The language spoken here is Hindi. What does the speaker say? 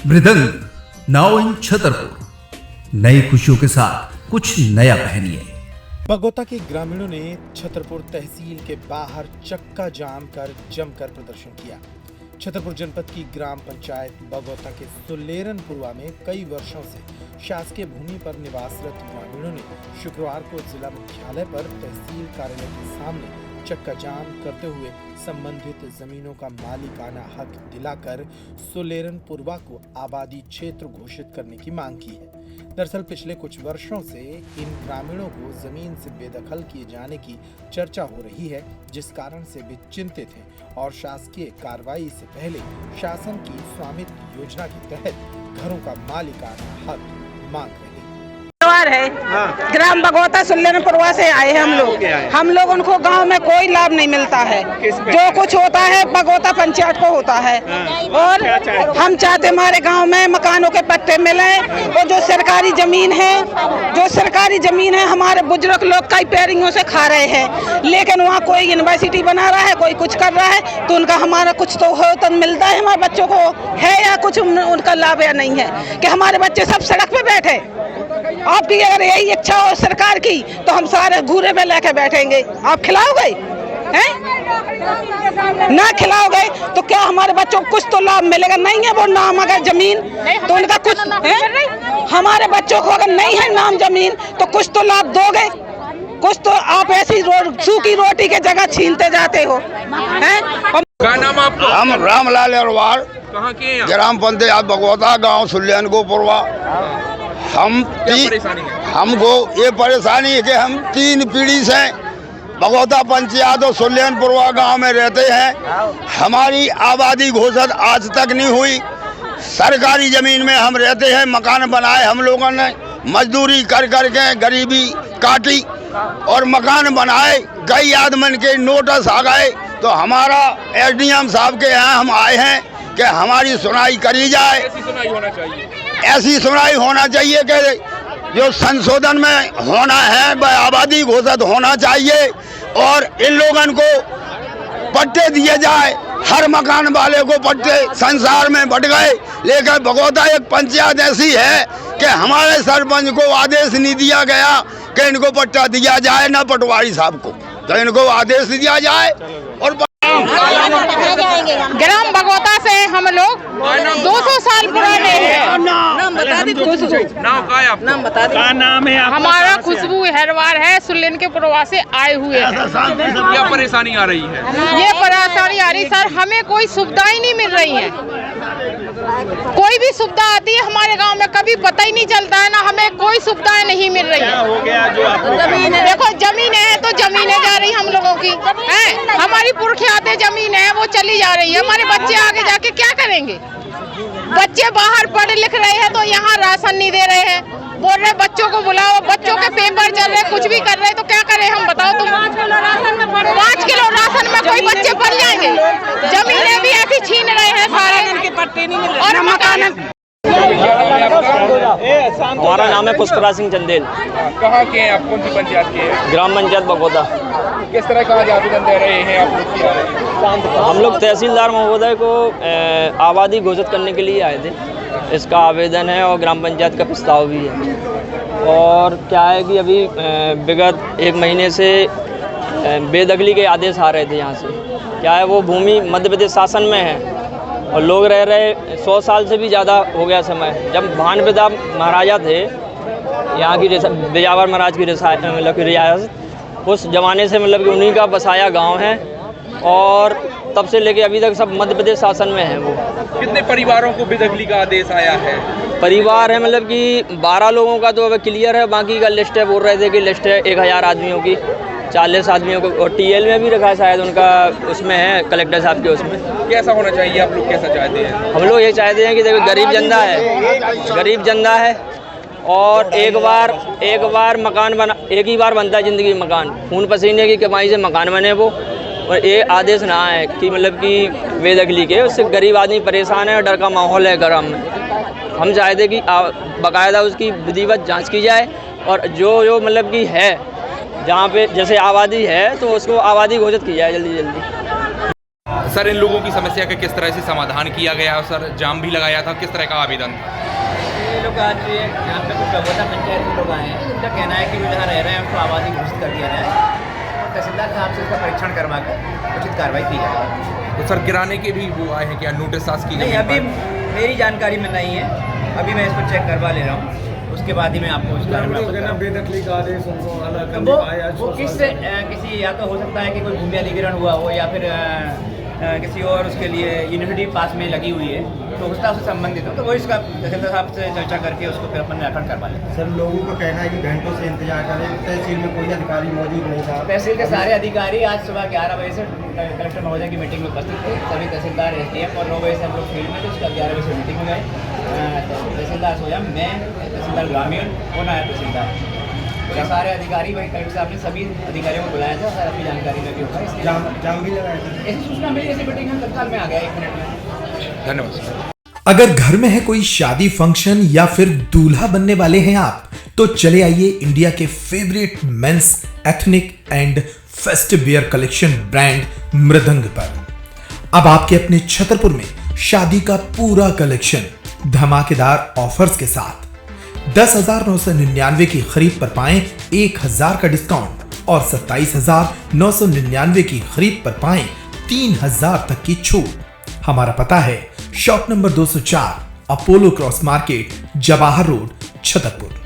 मृदंग नाउ इन छतरपुर। नई खुशियों के साथ कुछ नया पहनिए। बगोता के ग्रामीणों ने छतरपुर तहसील के बाहर चक्का जाम कर जमकर प्रदर्शन किया। छतरपुर जनपद की ग्राम पंचायत बगोता के सुलेरनपुरवा में कई वर्षों से शासकीय भूमि पर निवासरत ग्रामीणों ने शुक्रवार को जिला मुख्यालय पर तहसील कार्यालय के सामने चक्का जाम करते हुए संबंधित जमीनों का मालिकाना हक दिलाकर सुलेरनपुरवा को आबादी क्षेत्र घोषित करने की मांग की है। दरअसल पिछले कुछ वर्षों से इन ग्रामीणों को जमीन से बेदखल किए जाने की चर्चा हो रही है, जिस कारण से वे चिंतित हैं और शासकीय कार्रवाई से पहले शासन की स्वामित्व योजना के तहत घरों का मालिकाना हक मांग रहे हैं। है ग्राम बगोता सुलेरनपुरवा से आए हैं हम लोग उनको गांव में कोई लाभ नहीं मिलता है। जो कुछ होता है बगोता पंचायत को होता है और हम चाहते हमारे गांव में मकानों के पट्टे मिले और जो सरकारी जमीन है हमारे बुजुर्ग लोग कई पैरियों से खा रहे हैं, लेकिन वहाँ कोई यूनिवर्सिटी बना रहा है, कोई कुछ कर रहा है, तो उनका हमारा कुछ तो हो तो मिलता है हमारे बच्चों को है या कुछ उनका लाभ या नहीं है कि हमारे बच्चे सब सड़क पे बैठे। आपकी अगर यही इच्छा हो सरकार की तो हम सारे घूरे में लेके बैठेंगे। आप खिलाओगे ना खिलाओगे तो क्या हमारे बच्चों को कुछ तो लाभ मिलेगा? नहीं है वो नाम अगर जमीन तो उनका कुछ है। हमारे बच्चों को अगर नहीं है नाम जमीन तो कुछ तो लाभ दोगे। कुछ तो आप ऐसी सूखी रोटी के जगह छीनते जाते हो। क्या नाम आपका? हम रामलाल अरवार, कहाँ के हैं? ग्राम पंचायत बगोता, गांव सुलेरनपुरवा। हमको ये परेशानी है कि हम 3 पीढ़ी से बगोता पंचायत और सुलेरनपुरवा गांव में रहते हैं। हमारी आबादी घोषित आज तक नहीं हुई। सरकारी जमीन में हम रहते हैं, मकान बनाए हम लोगों ने, मजदूरी कर के गरीबी काटी और मकान बनाए। कई आदमी के नोटिस आ गए तो हमारा एसडीएम साहब के यहाँ हम आए हैं कि हमारी सुनाई करी जाए। ऐसी सुनाई होना चाहिए कि जो संशोधन में होना है वह आबादी घोषित होना चाहिए और इन लोगों को पट्टे दिए जाए। हर मकान वाले को पट्टे संसार में बट गए, लेकिन बगोता एक पंचायत ऐसी है कि हमारे सरपंच को आदेश नहीं दिया गया कि इनको पट्टा दिया जाए, ना पटवारी साहब को, तो इनको आदेश दिया जाए। और ग्राम बगोता से हम लोग 200 साल पुराने हैं। नाम बता दीजिए। नाम बता दीजिए। क्या नाम है आपका? हमारा खुशबू हेरवार है, सुलेरनपुरवा से आए हुए हैं। क्या परेशानी आ रही है? ये परेशानी आ रही सर, हमें कोई सुविधाएं नहीं मिल रही है। कोई भी सुविधा आती है हमारे गांव में कभी पता ही नहीं चलता है ना, हमें कोई सुविधाएं नहीं मिल रही है। हो गया जो जमीन है, देखो जमीन है तो जमीनें जा रही हम लोगों की है, हमारी पुरखियाते जमीन है वो चली जा रही है। हमारे बच्चे आगे जाके क्या करेंगे? बच्चे बाहर पढ़ लिख रहे हैं तो यहाँ राशन नहीं दे रहे हैं, बोल रहे बच्चों को बुलाओ, बच्चों के पेपर चल रहे, कुछ भी कर रहे तो क्या करें हम? बताओ तुम। 5 किलो राशन में कोई बच्चे पढ़ जाएंगे? जमीनें भी ऐसी छीन रहे हैं सारे और मकान। हमारा नाम है पुष्पराज सिंह चंदेल। कहाँ के हैं आप? कौन सी पंचायत के हैं? ग्राम पंचायत बगोता। किस तरह का आवेदन दे रहे हैं आप? हम लोग तहसीलदार महोदय को आबादी घोषित करने के लिए आए थे, इसका आवेदन है और ग्राम पंचायत का प्रस्ताव भी है। और क्या है कि अभी विगत 1 महीने से बेदखली के आदेश आ रहे थे यहाँ से। क्या है वो भूमि मध्य प्रदेश शासन में है और लोग रह रहे 100 साल से भी ज़्यादा हो गया समय। जब भान प्रताप महाराजा थे यहाँ की बिजावर महाराज की रियासत, उस ज़माने से मतलब कि उन्हीं का बसाया गांव है और तब से लेके अभी तक सब मध्य प्रदेश शासन में है। वो कितने परिवारों को बेदखली का आदेश आया है? परिवार है मतलब कि 12 लोगों का तो अब क्लियर है, बाकी का लिस्ट है। बोल रहे थे कि लिस्ट है 1000 आदमियों की, 40 आदमियों को, और टीएल में भी रखा है शायद उनका, उसमें है कलेक्टर साहब के उसमें। कैसा होना चाहिए? आप लोग कैसा चाहते हैं? हम लोग ये चाहते हैं कि देखो गरीब जनता है और एक बार मकान बना, एक ही बार बनता है ज़िंदगी में मकान, खून पसीने की कमाई से मकान बने वो, और ये आदेश ना है कि मतलब कि बेदखली के, उससे गरीब आदमी परेशान है और डर का माहौल है ग्राम में। हम चाहते कि बाकायदा उसकी विधिवत जांच की जाए और जो मतलब कि है जहाँ पे जैसे आबादी है तो उसको आबादी घोषित की जाए जल्दी। सर इन लोगों की समस्या का किस तरह से समाधान किया गया और सर जाम भी लगाया था, किस तरह का आवेदन? ये लोग आज यहाँ पे कुछ बगोता पंचायत के लोग आए हैं, जिनका कहना है कि जो जहाँ रह रहे हैं उसको आबादी घोषित कर दिया जाए और तहसीलदार साहब से इसका परीक्षण करवा कर उचित कार्रवाई की जाए। तो सर गिराने के भी वो आए हैं क्या, नोटिस सास की नहीं, अभी मेरी जानकारी में नहीं है, अभी मैं इसको चेक करवा ले रहा हूँ, उसके बाद ही मैं आपको उस बारे में बेदखली का आदेश उनको अलग वो किसी या तो हो सकता है कि कोई भूमि अधिग्रहण हुआ हो या फिर किसी और उसके लिए यूनिवर्सिटी पास में लगी हुई है तो उसका उससे संबंधित हो, तो वो इसका तहसीलदार साहब से चर्चा करके उसको फिर अपन रेफर करवा लें। सर लोगों का कहना है कि घंटों से इंतजार करें, तहसील में कोई अधिकारी मौजूद नहीं था। तहसील के सारे अधिकारी आज सुबह 11 बजे से कलेक्टर महोदय की मीटिंग में उपस्थित थे, सभी तहसीलदार SDM और 9 बजे से हम लोग फील्ड में थे, उसका 11 बजे से मीटिंग में गए। तहसीलदार स्वयं, मैं, तहसीलदार ग्रामीण और नायब तहसीलदार, तो सारे अधिकारी वही कलेक्टर साहब ने सभी अधिकारियों को बुलाया था, सर अपनी जानकारी में भी होगा। जाम भी लगाया था, ऐसी सूचना मिली, ऐसी मीटिंग हम तत्काल में आ गया 1 मिनट में। धन्यवाद। अगर घर में है कोई शादी फंक्शन या फिर दूल्हा बनने वाले हैं आप, तो चले आइए इंडिया के favourite men's ethnic and festive wear collection brand Mridang पर। अब आपके अपने छतरपुर में शादी का पूरा कलेक्शन धमाकेदार ऑफर्स के साथ 10,999 की खरीद पर पाएं 1,000 का डिस्काउंट और 27,999 की खरीद पर पाएं 3,000 तक की छूट। हमारा पता है shop number 204 Apollo cross market, Jawahar road, Chhatarpur.